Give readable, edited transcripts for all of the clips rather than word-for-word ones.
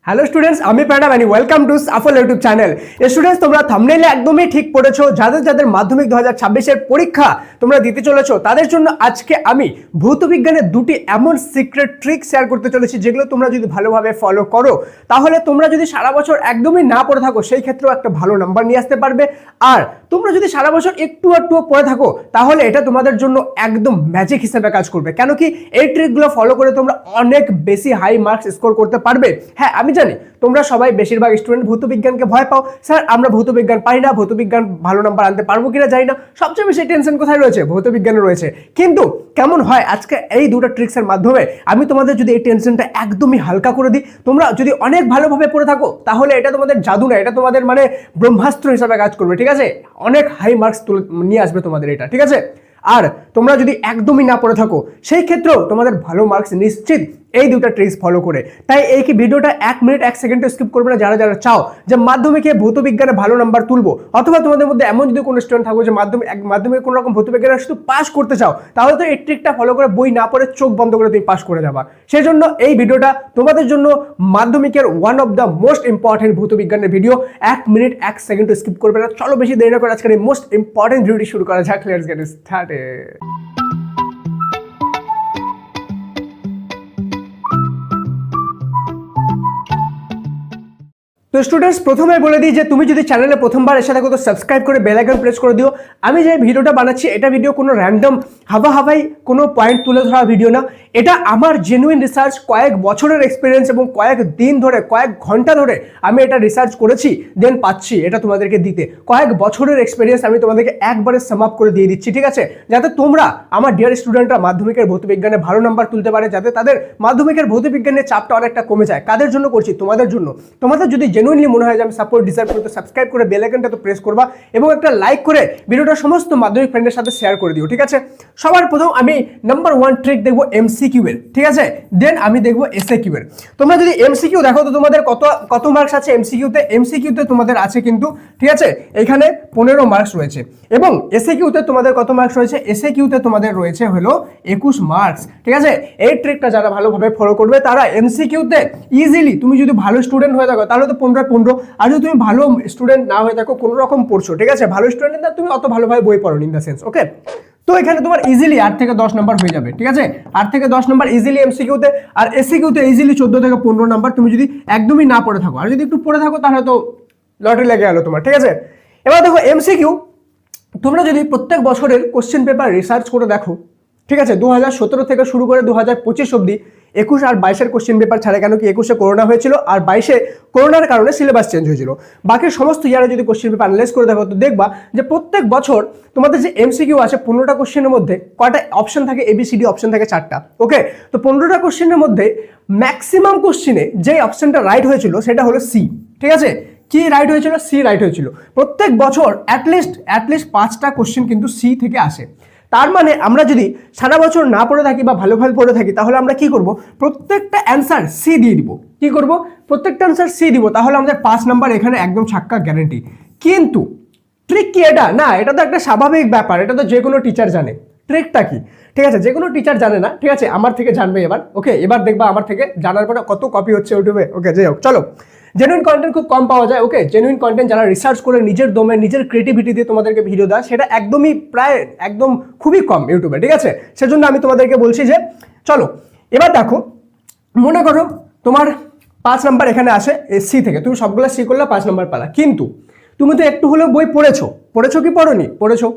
Hello students, আমি Pranab and welcome to Safal YouTube channel. Students, তোমরা থাম্বনেইলে একদমই ঠিক পড়েছো। যাদের যাদের মাধ্যমিক 2026 এর পরীক্ষা তোমরা দিতে চলেছো, তাদের জন্য আজকে আমি ভৌতবিজ্ঞানের দুটি এমন সিক্রেট ট্রিক শেয়ার করতে চলেছি, যেগুলো তোমরা যদি ভালোভাবে ফলো করো, তাহলে তোমরা যদি সারা বছর একদমই না পড়ে থাকো, সেই ক্ষেত্রেও একটা ভালো নাম্বার নিয়ে আসতে পারবে। আর তোমরা যদি সারা বছর একটু পড়ে থাকো, তাহলে এটা তোমাদের জন্য একদম ম্যাজিক হিসেবে কাজ করবে। কেন কি এই ট্রিকগুলো ফলো করে তোমরা অনেক বেশি হাই মার্কস স্কোর করতে পারবে। হ্যাঁ, আমি জানি তোমরা সবাই বেশিরভাগ স্টুডেন্ট ভৌতবিজ্ঞানকে ভয় পাও। স্যার, আমরা ভৌতবিজ্ঞান পারি না, ভৌতবিজ্ঞান ভালো নাম্বার আনতে পারবো কিনা জানি না। সবচেয়ে বেশি টেনশন কোথায় রয়েছে? ভৌতবিজ্ঞানে রয়েছে। কিন্তু কেমন হয় আজকে এই দুটো ট্রিক্সের মাধ্যমে আমি তোমাদের যদি এই টেনশনটা একদমই হালকা করে দিই, তোমরা যদি অনেক ভালোভাবে পড়ে থাকো, তাহলে এটা তোমাদের জাদু না, এটা তোমাদের মানে ব্রহ্মাস্ত্র হিসাবে কাজ করবে। ঠিক আছে, অনেক হাই মার্কস নিয়ে আসবে তোমাদের এটা। ঠিক আছে, আর তোমরা যদি একদমই না পড়ে থাকো, সেই ক্ষেত্রেও তোমাদের ভালো মার্কস নিশ্চিত এই দুটো ট্রিক্স ফলো করে। তাই এই কি ভিডিওটা 1 মিনিট 1 সেকেন্ডও স্কিপ করবে না। যারা যারা চাও যে মাধ্যমিকে ভৌতবিজ্ঞানে ভালো নাম্বার তুলবো, অথবা তোমাদের মধ্যে এমন যদি কোনো স্টুডেন্ট থাকো যে মাধ্যমিকে কোনো রকম ভৌতবিজ্ঞানে শুধু পাস করতে চাও, তাহলে তো এই ট্রিকটা ফলো করে বই না পড়ে চোখ বন্ধ করে তুমি পাস করে যাবা। সেই জন্য এই ভিডিওটা তোমাদের জন্য মাধ্যমিকের one of the most important ভৌতবিজ্ঞানের ভিডিও। 1 মিনিট 1 সেকেন্ডও স্কিপ করবে না। চলো বেশি দেরি না করে আজকের এই মোস্ট ইম্পর্টেন্ট ভিডিওটি শুরু করা যাক। Let's get started. তো স্টুডেন্টস, প্রথমে বলে দিই যে তুমি যদি চ্যানেলে প্রথমবার এসে থাকো তো সাবস্ক্রাইব করে বেল আইকন প্রেস করে দিও। আমি যে ভিডিওটা বানাচ্ছি, এটা ভিডিও কোনো র্যান্ডম হাওয়াই কোনো পয়েন্ট তুলে ধরা ভিডিও না। এটা আমার জেনুইন রিসার্চ, কয়েক বছরের এক্সপিরিয়েন্স এবং কয়েক দিন ধরে, কয়েক ঘন্টা ধরে আমি এটা রিসার্চ করেছি, দেন পাচ্ছি এটা তোমাদেরকে দিতে। কয়েক বছরের এক্সপিরিয়েন্স আমি তোমাদেরকে একবারে সাম আপ করে দিয়ে দিচ্ছি। ঠিক আছে, যাতে তোমরা আমার ডিয়ার স্টুডেন্টরা মাধ্যমিকের ভৌতবিজ্ঞানে ভালো নাম্বার তুলতে পারে, যাতে তাদের মাধ্যমিকের ভৌতবিজ্ঞানের চাপটা অনেকটা কমে যায়। কাদের জন্য করছি? তোমাদের জন্য। তোমাদের যদি জেনুইনলি মনে হয় যে আমি সাপোর্ট ডিজার্ভ করি, তো সাবস্ক্রাইব করে বেল আইকনটা তো প্রেস করবা এবং একটা লাইক করে ভিডিওটা সমস্ত মাধ্যমিক ফ্রেন্ডের সাথে শেয়ার করে দিও। ঠিক আছে, সবার প্রথম আমি নাম্বার 1 ট্রিক দেখবো এমসিকিউ এর। ঠিক আছে, দেন আমি দেখবো এসএকিউ এর। তোমরা যদি এমসিকিউ দেখো তো তোমাদের কত মার্কস আছে এমসিকিউতে? এমসিকিউতে তোমাদের আছে কিন্তু, ঠিক আছে, এখানে 15 মার্কস রয়েছে। এবং এসএকিউতে তোমাদের কত মার্কস রয়েছে? এসএকিউতে তোমাদের রয়েছে হলো 21 মার্কস। ঠিক আছে, এই ট্রিকটা যারা ভালোভাবে ফলো করবে, তারা এমসিকিউতে ইজিলি, তুমি যদি ভালো স্টুডেন্ট হয়ে থাকো তাহলে তো 15, আর যদি তুমি ভালো স্টুডেন্ট না হয়ে থাকো, কোনো রকম পড়ছো, ঠিক আছে, ভালো স্টুডেন্ট না, তুমি অত ভালোভাবে বই পড়ো ইন দ্য সেন্স। ওকে, তো এখানে তোমার ইজিলি 8 থেকে 10 নাম্বার হয়ে যাবে। ঠিক আছে, 8 থেকে 10 নাম্বার ইজিলি এমসিকিউতে, আর এসিকিউতে ইজিলি 14 থেকে 15 নাম্বার, তুমি যদি একদমই না পড়ে থাকো। আর যদি একটু পড়ে থাকো তাহলে তো লটারি লেগে গেল তোমার। ঠিক আছে, এবার দেখো এমসিকিউ, তোমরা যদি প্রত্যেক বছরের কোশ্চেন পেপার রিসার্চ করে দেখো, ঠিক আছে, 2017 থেকে শুরু করে 2025 অব্দি 21 আর 22-এর কোশ্চেন পেপার ছাড়ে। কেন কি 21-এ করোনা হয়েছিল আর 22-এ করোনার কারণে সিলেবাস চেঞ্জ হয়েছিল। বাকি সমস্ত ইয়ারে যদি কোশ্চেন পেপার অ্যানালাইজ করে দেখো, তো দেখবা যে প্রত্যেক বছর তোমাদের যে এমসিকিউ আছে 15টা কোশ্চেনের মধ্যে কয়টা অপশন থাকে? এবিসিডি অপশন থাকে 4টা। ওকে, তো 15টা কোশ্চেনের মধ্যে ম্যাক্সিমাম কোশ্চেনে যে অপশনটা রাইট হয়েছিল সেটা হলো সি। ঠিক আছে, কি রাইট হয়েছিল? সি রাইট হয়েছিল। প্রত্যেক বছর অ্যাটলিস্ট 5টা কোশ্চেন কিন্তু সি থেকে আসে। তার মানে আমরা যদি সারা বছর না পড়ে থাকি বা ভালোভাবে পড়ে থাকি, তাহলে আমরা কি করব? প্রত্যেকটা অ্যান্সার সি দিয়ে দিব। কি করব? প্রত্যেকটা অ্যান্সার সি দিব। তাহলে আমাদের 5 নাম্বার এখানে একদম ছাক্কা গ্যারান্টি। কিন্তু ট্রিক কি এটা? না, এটা তো একটা স্বাভাবিক ব্যাপার, এটা তো যে কোনো টিচার জানে। ট্রিকটা কি? ঠিক আছে, যে কোনো টিচার জানে না। ঠিক আছে, আমার থেকে জানবে এবার। ওকে, এবার দেখবা আমার থেকে জানার পরে কত কপি হচ্ছে ইউটিউবে। ওকে, যাই হোক, চলো। জেনুইন কন্টেন্ট খুব কম পাওয়া যায়। ওকে, জেনুইন কন্টেন্ট যারা রিসার্চ করে নিজের দমে, নিজের ক্রিয়েটিভিটি দিয়ে তোমাদেরকে ভিডিও দেয়, সেটা একদমই প্রায় একদম খুবই কম ইউটিউবে। ঠিক আছে, সেজন্য আমি তোমাদেরকে বলছি যে চলো এবার দেখো, মনে করো তোমার 5 নাম্বার এখানে আসে সি থেকে, তুমি সবগুলো সি করলে 5 নাম্বার পেলা। কিন্তু তুমি তো একটু হলেও বই পড়েছো কি পড়োনি? পড়েছো।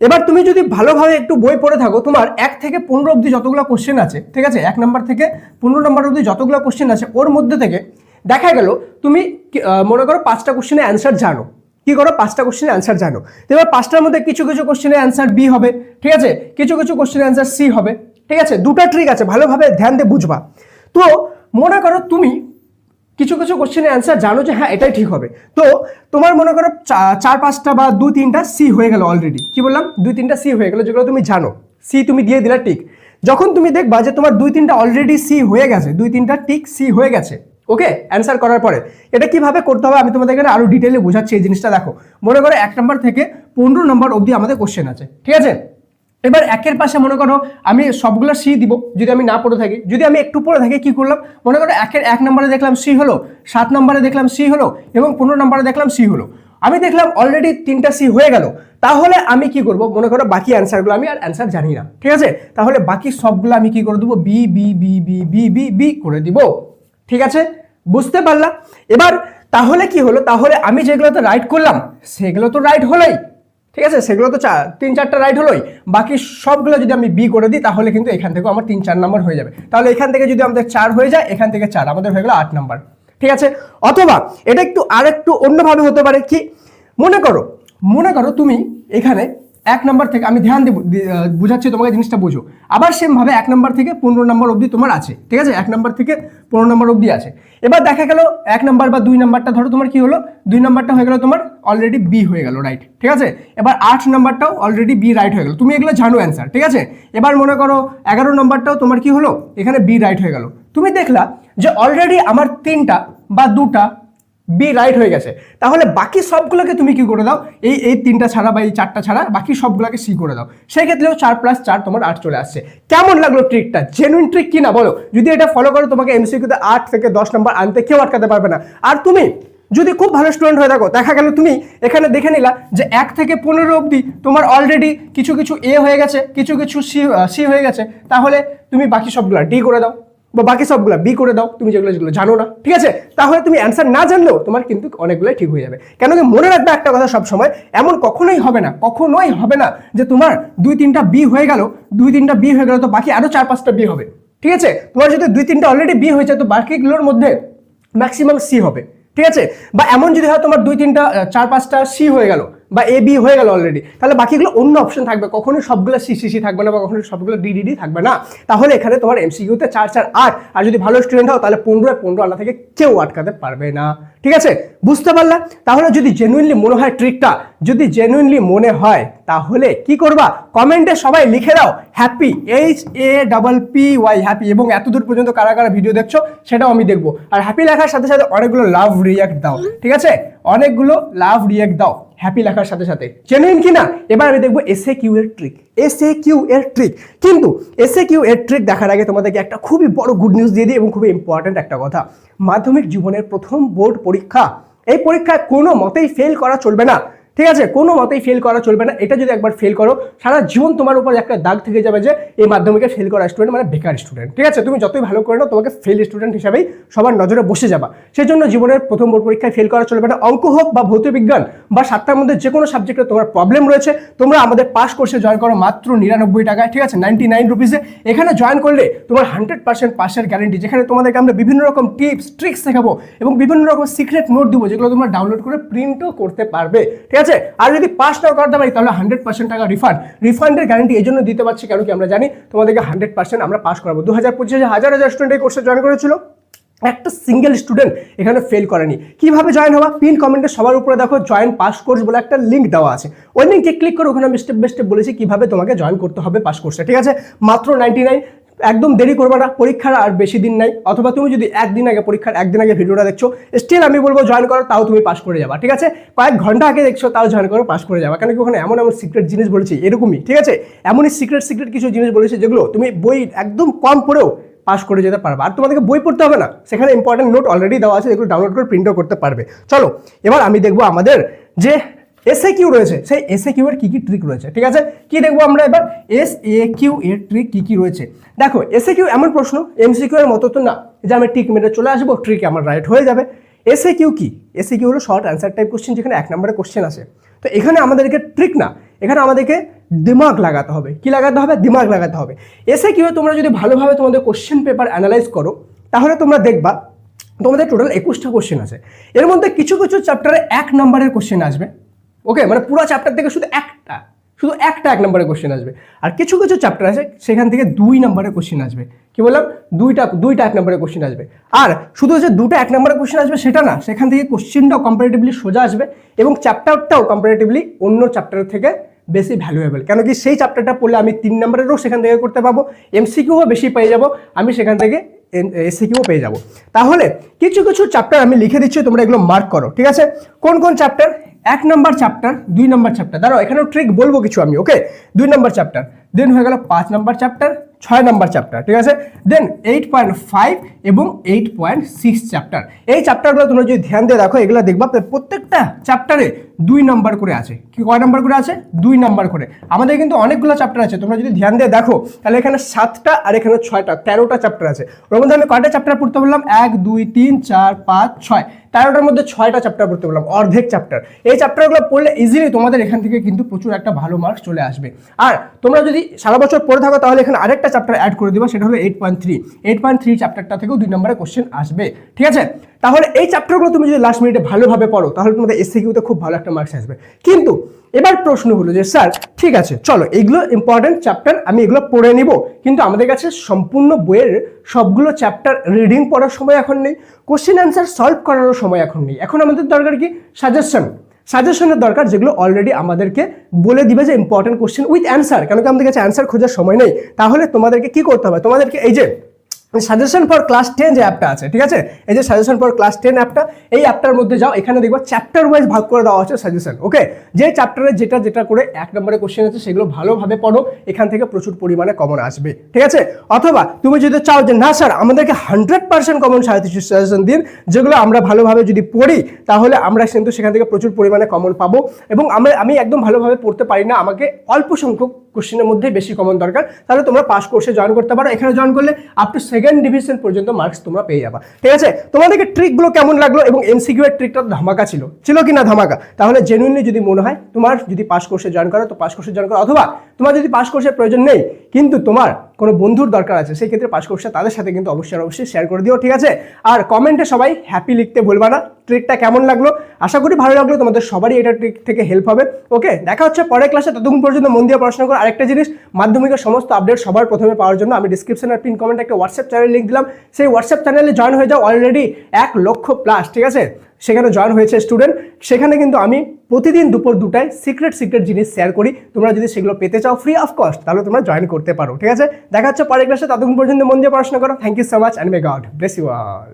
এবার তুমি যদি ভালোভাবে একটু বই পড়ে থাকো, তোমার 1 থেকে 15 অব্দি যতগুলো কোশ্চেন আছে, ঠিক আছে, 1 নাম্বার থেকে 15 নাম্বার অব্দি যতগুলো কোশ্চেন আছে, ওর মধ্যে থেকে দেখা গেল তুমি মনে করো 5টা কোশ্চেনের অ্যান্সার জানো। কি করো? 5টা কোশ্চেনের অ্যান্সার জানো। এবার 5টার মধ্যে কিছু কিছু কোশ্চেনের অ্যান্সার বি হবে, ঠিক আছে, কিছু কিছু কোশ্চেনের অ্যান্সার সি হবে। ঠিক আছে, দুটো ট্রিক আছে, ভালোভাবে ধ্যান দিয়ে বুঝবা। তো মনে করো তুমি কিছু কিছু কোশ্চেনের অ্যান্সার জানো যে হ্যাঁ এটাই ঠিক হবে, তো তোমার মনে করো 4-5টা বা 2-3টা সি হয়ে গেল অলরেডি। কি বললাম? 2-3টা সি হয়ে গেল, যেগুলো তুমি জানো। সি তুমি দিয়ে দিলা টিক। যখন তুমি দেখবা যে তোমার 2-3টা অলরেডি সি হয়ে গেছে, 2-3টা টিক সি হয়ে গেছে, ওকে, অ্যান্সার করার পরে এটা কিভাবে করতে হবে আমি তোমাদের এখানে আরো ডিটেইলে বোঝাচ্ছি। এই জিনিসটা দেখো, মনে করো 1 নাম্বার থেকে 15 নাম্বার অবধি আমাদের কোশ্চেন আছে। ঠিক আছে, এবার একের পাশে মনে করো আমি সবগুলো সি দিব যদি আমি না পড়ে থাকি, যদি আমি একটু পড়ে থাকি কি করলাম, মনে করো একের 1 নম্বরে দেখলাম সি হলো, 7 নম্বরে দেখলাম সি হলো এবং 15 নম্বরে দেখলাম সি হলো। আমি দেখলাম অলরেডি 3টা সি হয়ে গেল, তাহলে আমি কি করব, মনে করো বাকি অ্যান্সারগুলো আমি আর অ্যান্সার জানি না, ঠিক আছে, তাহলে বাকি সবগুলো আমি কি করে দেবো, B B B B B B B করে দিব, ঠিক আছে, বুঝতে পারলাম। এবার তাহলে কি হলো, তাহলে আমি যেগুলোতে রাইট করলাম সেগুলো তো রাইট হলোই, ঠিক আছে, সেগুলো তো 3-4টা রাইট হলোই, বাকি সবগুলো যদি আমি বি করে দিই তাহলে কিন্তু এখান থেকে আমার 3-4 নম্বর হয়ে যাবে। তাহলে এখান থেকে যদি আমাদের 4 হয়ে যায়, এখান থেকে 4 আমাদের হয়ে গেল 8 নম্বর, ঠিক আছে। অথবা এটা একটু আরেকটু অন্যভাবে হতে পারে কি, মনে করো তুমি এখানে 1 নম্বর থেকে, আমি ধ্যান দেব বুঝাচ্ছি তোমাকে, জিনিসটা বুঝো। আবার সেম ভাবে 1 নম্বর থেকে 15 নম্বর অবধি তোমার আছে, ঠিক আছে, 1 নম্বর থেকে 15 নম্বর অবধি আছে। এবার দেখা গেল 1 নম্বর বা 2 নম্বরটা ধরো তোমার কি হলো, 2 নম্বরটা হয়ে গেল তোমার অলরেডি বি হয়ে গেল, রাইট, ঠিক আছে। এবার 8 নম্বরটাও অলরেডি বি রাইট হয়ে গেল, তুমি এগুলো জানো অ্যান্সার, ঠিক আছে। এবার মনে করো 11 নম্বরটাও তোমার কি হলো, এখানে বি রাইট হয়ে গেল। তুমি দেখলা যে অলরেডি আমার 3টা বা 2টা বি রাইট হয়ে গেছে, তাহলে বাকি সবগুলোকে তুমি কি করে দাও, এই 3টা ছাড়া বা এই 4টা ছাড়া বাকি সবগুলোকে সি করে দাও, সেই ক্ষেত্রেও 4 + 4 তোমার 8 চলে আসছে। কেমন লাগলো ট্রিকটা, জেনুইন ট্রিক কি না বলো? যদি এটা ফলো করো তোমাকে এমসিকিউতে 8 থেকে 10 নম্বর আনতে কেউ আটকাতে পারবে না। আর তুমি যদি খুব ভালো স্টুডেন্ট হয়ে থাকো, দেখা গেল তুমি এখানে দেখে নিলা যে 1 থেকে 15 অবধি তোমার অলরেডি কিছু কিছু এ হয়ে গেছে, কিছু কিছু সি হয়ে গেছে, তাহলে তুমি বাকি সবগুলো ডি করে দাও বা বাকি সবগুলো বি করে দাও, তুমি যেগুলো জানো না, ঠিক আছে। তাহলে তুমি অ্যান্সার না জানলেও তোমার কিন্তু অনেকগুলোই ঠিক হয়ে যাবে। কেন কি, মনে রাখবে একটা কথা সব সময়, এমন কখনোই হবে না যে তোমার 2-3টা বি হয়ে গেল, তো বাকি আরো 4-5টা বি হবে, ঠিক আছে। তোমার যদি 2-3টা অলরেডি বি হয়েছে, তো বাকিগুলোর মধ্যে ম্যাক্সিমাম সি হবে, ঠিক আছে। বা এমন যদি হয় তোমার 2-3টা 4-5টা সি হয়ে গেল বা এ বি হয়ে গেল অলরেডি, তাহলে বাকিগুলো অন্য অপশন থাকবে, কখনোই সবগুলো সি সি সি থাকবে না বা কখনোই সবগুলো ডি ডি ডি থাকবে না। তাহলে এখানে তোমার এমসিকিউতে 4-4-8, আর যদি ভালো স্টুডেন্ট হও তাহলে 15-15 আনা থেকে কেউ আটকাতে পারবে না, ঠিক আছে, বুঝতে পারলা? তাহলে যদি জেনুইনলি মনে হয় ট্রিকটা, যদি জেনুইনলি মনে হয়, তাহলে কি করবা, কমেন্টে সবাই লিখে দাও হ্যাপি, HAPPY, হ্যাপি। এবং এতদূর পর্যন্ত কারা কারা ভিডিও দেখছো সেটাও আমি দেখবো। আর হ্যাপি লেখার সাথে সাথে অনেকগুলো লাভ রিয়াক্ট দাও, ঠিক আছে, অনেকগুলো লাভ রিয়াক্ট দাও হ্যাপি লেখার সাথে সাথে, জেনুইন কিনা। এবার আমি দেখবো SAQ এর ট্রিক, কিন্তু SAQ এর ট্রিক দেখার আগে তোমাদেরকে একটা খুবই বড় গুড নিউজ দিয়ে দিই, এবং খুবই ইম্পর্টেন্ট একটা কথা। মাধ্যমিক জীবনের প্রথম বোর্ড পরীক্ষা, এই পরীক্ষায় কোনো মতেই ফেল করা চলবে না, ঠিক আছে, কোনো মতেই ফেল করা চলবে না। এটা যদি একবার ফেল করো, সারা জীবন তোমার উপর একটা দাগ থেকে যাবে যে এই মাধ্যমিকে ফেল করা স্টুডেন্ট মানে বেকার স্টুডেন্ট, ঠিক আছে। তুমি যতই ভালো করে নাও, তোমাকে ফেল স্টুডেন্ট হিসাবেই সবার নজরে বসে যাবা। সেই জন্য জীবনের প্রথম বোর্ড পরীক্ষায় ফেল করা চলবে না। অঙ্ক হোক বা ভৌত বিজ্ঞান বা 7টার মধ্যে যে কোনো সাবজেক্টে তোমার প্রবলেম রয়েছে, তোমরা আমাদের পাস কোর্সে জয়েন করো মাত্র 99 টাকায়, ঠিক আছে, 99 রুপিসে। এখানে জয়েন করলে তোমার 100% পাসের গ্যারেন্টি, যেখানে তোমাদেরকে আমরা বিভিন্ন রকম টিপস ট্রিক্স শেখাবো এবং বিভিন্ন রকম সিক্রেট নোট দিব, যেগুলো তোমরা ডাউনলোড করে প্রিন্টও করতে পারবে, ঠিক আছে। আর যদি পাস নাও করতে পারি তাহলে 100% টাকা রিফান্ডের গ্যারান্টি এই জন্য দিতে পারছি, কারণ কি আমরা জানি তোমাদেরকে 100% আমরা পাস করাবো। 2025 হাজার স্টুডেন্ট এই কোর্সে জয়েন করেছিল, একটা সিঙ্গেল স্টুডেন্ট এখানে ফেল করেনি। কিভাবে জয়েন হওয়া, পিন কমেন্টে সবার উপরে দেখো জয়েন পাস কোর্স বলে একটা লিঙ্ক দেওয়া আছে, ওই লিঙ্কে ক্লিক করে ওখানে আমি স্টেপ বাই স্টেপ বলেছি কিভাবে তোমাকে জয়েন করতে হবে পাস কোর্সে, ঠিক আছে। মাত্র 99, একদম দেরি করবে না, পরীক্ষার আর বেশি দিন নাই। অথবা তুমি যদি পরীক্ষার একদিন আগে ভিডিওটা দেখছো, স্টিল আমি বলবো জয়েন করো, তাও তুমি পাস করে যাবা, ঠিক আছে। কয়েক ঘন্টা আগে দেখছো, তাও জয়েন করো, পাস করে যাবা। কেন কি ওখানে এমন সিক্রেট জিনিস বলেছি, এরকমই, ঠিক আছে, এমনই সিক্রেট কিছু জিনিস বলেছি যেগুলো তুমি বই একদম কম পড়েও পাস করে যেতে পারবে। আর তোমাদেরকে বই পড়তে হবে না, সেখানে ইম্পর্টেন্ট নোট অলরেডি দেওয়া আছে, যেগুলো ডাউনলোড করে প্রিন্টও করতে পারবে। চলো এবার আমি দেখবো আমাদের যে SAQ রয়েছে, সেই SAQ এর কি ট্রিক রয়েছে, ঠিক আছে। কি দেখবো আমরা এবার, SAQ এর ট্রিক কি রয়েছে। দেখো SAQ এমন প্রশ্ন, MCQ এর মতো তো না যে আমি টিক মেরে চলে আসবো, ট্রিক আমার রাইট হয়ে যাবে। SAQ কি, SAQ হলো শর্ট অ্যান্সার টাইপ কোশ্চেন, যেখানে 1 নম্বরে কোশ্চেন আসে। তো এখানে আমাদেরকে ট্রিক না, এখানে আমাদেরকে দিমাগ লাগাতে হবে। কি লাগাতে হবে, দিমাগ লাগাতে হবে। SAQ তোমরা যদি ভালোভাবে তোমাদের কোশ্চেন পেপার অ্যানালাইজ করো, তাহলে তোমরা দেখবা তোমাদের টোটাল 21টা কোশ্চেন আছে। এর মধ্যে কিছু কিছু চ্যাপ্টারে 1 নম্বরের কোশ্চেন আসবে, ওকে, মানে পুরো চ্যাপ্টার থেকে শুধু একটা 1 নম্বরের কোশ্চেন আসবে। আর কিছু কিছু চ্যাপ্টার আছে সেখান থেকে 2 নম্বরের কোশ্চেন আসবে। কি বললাম, দুইটা 1 নম্বরের কোশ্চেন আসবে। আর শুধু যে 2টা 1 নম্বরের কোশ্চেন আসবে সেটা না, সেখান থেকে কোশ্চেনটাও কম্পারেটিভলি সোজা আসবে এবং চ্যাপ্টারটাও কম্পারেটিভলি অন্য চ্যাপ্টারের থেকে বেশি ভ্যালুয়েবল। কেন কি সেই চ্যাপ্টারটা পড়লে আমি 3 নম্বরেরও সেখান থেকে করতে পারবো, MCQও বেশি পেয়ে যাবো, আমি সেখান থেকে SAQও পেয়ে যাবো। তাহলে কিছু কিছু চ্যাপ্টার আমি লিখে দিচ্ছি, তোমরা এগুলো মার্ক করো, ঠিক আছে। কোন কোন chapter, 1 number chapter 2 number chapter, দাঁড়াও এখানেও ট্রিক বলবো কিছু আমি, ওকে। 2 নাম্বার চ্যাপ্টার, দেন হয়ে গেল 5 নাম্বার চ্যাপ্টার, 6 নাম্বার চ্যাপ্টার, ঠিক আছে। দেন 8.5 এবং 8.6 চ্যাপ্টার। এই চ্যাপ্টারগুলো তোমরা যদি ধ্যান দিয়ে দেখো, এগুলো দেখবা প্রত্যেকটা চ্যাপ্টারে 2 নাম্বার করে আছে। কি কয় নাম্বার করে আছে? 2 নাম্বার করে। আমাদের কিন্তু অনেকগুলো চ্যাপ্টার আছে, তোমরা যদি ধ্যান দিয়ে দেখো তাহলে এখানে 7টা আর এখানে 6টা, 13টা চ্যাপ্টার আছে। ওর মধ্যে আমি কয়টা চ্যাপ্টার পড়তে বললাম? 1 2 3 4 5 6, 13টার মধ্যে 6টা চ্যাপ্টার পড়তে বললাম, অর্ধেক চ্যাপ্টার। এই চ্যাপ্টারগুলো পড়লে ইজিলি তোমাদের এখান থেকে কিন্তু প্রচুর একটা ভালো মার্কস চলে আসবে। আর তোমরা যদি সারা বছর পড়ে থাকো তাহলে এখানে আরেকটা চ্যাপ্টার অ্যাড করে দিবা, সেটা হলো 8.3 চ্যাপ্টারটা থেকেও 2 নম্বরে কোশ্চেন আসবে, ঠিক আছে। তাহলে এই চ্যাপ্টারগুলো তুমি যদি লাস্ট মিনিটে ভালোভাবে পড়ো তাহলে তোমাদের এসসিকিউতে খুব ভালো একটা মার্কস আসবে। কিন্তু এবার প্রশ্ন হলো যে স্যার ঠিক আছে চলো এইগুলো ইম্পর্টেন্ট চ্যাপ্টার, আমি এগুলো পড়ে নিব, কিন্তু আমাদের কাছে সম্পূর্ণ বইয়ের সবগুলো চ্যাপ্টার রিডিং পড়ার সময় এখন নেই, কোশ্চেন অ্যান্সার সলভ করারও সময় এখন নেই। এখন আমাদের দরকার কি? সাজেশনের দরকার, যেগুলো অলরেডি আমাদেরকে বলে দিবে যে ইম্পর্টেন্ট কোশ্চেন উইথ অ্যান্সার, কেন কি আমাদের কাছে অ্যান্সার খোঁজার সময় নেই। তাহলে তোমাদেরকে কি করতে হবে? তোমাদেরকে এই যে সাজেশন ফর ক্লাস 10 যে অ্যাপটা আছে, ঠিক আছে, এই যে সাজেশন ফর ক্লাস 10 অ্যাপটা, এই অ্যাপটার মধ্যে যাও, এখানে দেখবা চ্যাপ্টার ওয়াইজ ভাগ করে দেওয়া আছে সাজেশন, ওকে। যে চ্যাপ্টারে যেটা করে 1 নম্বরে কোশ্চেন আছে সেগুলো ভালোভাবে পড়ো, এখান থেকে প্রচুর পরিমাণে কমন আসবে, ঠিক আছে। অথবা তুমি যদি চাও যে না স্যার আমাদেরকে 100% কমন সাজেশন দিন, যেগুলো আমরা ভালোভাবে যদি পড়ি তাহলে আমরা কিন্তু সেখান থেকে প্রচুর পরিমাণে কমন পাবো, এবং আমি একদম ভালোভাবে পড়তে পারি না, আমাকে অল্প সংখ্যক কোশ্চেনের মধ্যে বেশি কমন দরকার, তাহলে তোমরা পাস কোর্সে জয়েন করতে পারো। এখানে জয়েন করলে আপ টু 2nd ডিভিশন পর্যন্ত মার্কস তোমরা পেয়ে যাবা, ঠিক আছে। তোমাদেরকে ট্রিকগুলো কেমন লাগলো? এবং এমসিকিউ এর ট্রিকটা ধামাকা ছিল কি না ধামাকা? তাহলে জেনুইনলি যদি মনে হয় তোমার যদি পাস কোর্সে জয়েন করো তো পাস কোর্সে জয়েন করো, অথবা তোমার যদি পাস কোর্সের প্রয়োজন নেই কিন্তু তোমার কোনো বন্ধুর দরকার আছে, সেই ক্ষেত্রে পাস কোর্সটা তাদের সাথে কিন্তু অবশ্যই শেয়ার করে দিও, ঠিক আছে। আর কমেন্টে সবাই হ্যাপি লিখতে ভুলবা না। ট্রিকটা কেমন লাগলো? আশা করি ভালো লাগলো, তোমাদের সবারই এটা ট্রিক থেকে হেল্প হবে, ওকে। দেখা হচ্ছে পরের ক্লাসে, ততক্ষণ পর্যন্ত মন দিয়ে পড়াশোনা করো। আরেকটা জিনিস, মাধ্যমিকের সমস্ত আপডেট সবার প্রথমে পাওয়ার জন্য আমি ডিসক্রিপশন আর পিন কমেন্টে একটা হোয়াটসঅ্যাপ চ্যানেল লিঙ্ক দিলাম, সেই হোয়াটসঅ্যাপ চ্যানেলে জয়েন হয়ে যাও। অলরেডি 1 লক্ষ প্লাস, ঠিক আছে, সেখানে জয়েন হয়েছে স্টুডেন্ট। সেখানে কিন্তু আমি প্রতিদিন দুপুর 2টায় সিক্রেট জিনিস শেয়ার করি, তোমরা যদি সেগুলো পেতে চাও ফ্রি অফ কস্ট তাহলে তোমরা জয়েন করতে পারো, ঠিক আছে। দেখা হচ্ছে পরের ক্লাসে, ততক্ষণ পর্যন্ত মন দিয়ে পড়াশোনা করো। Thank you so much and may God bless you all.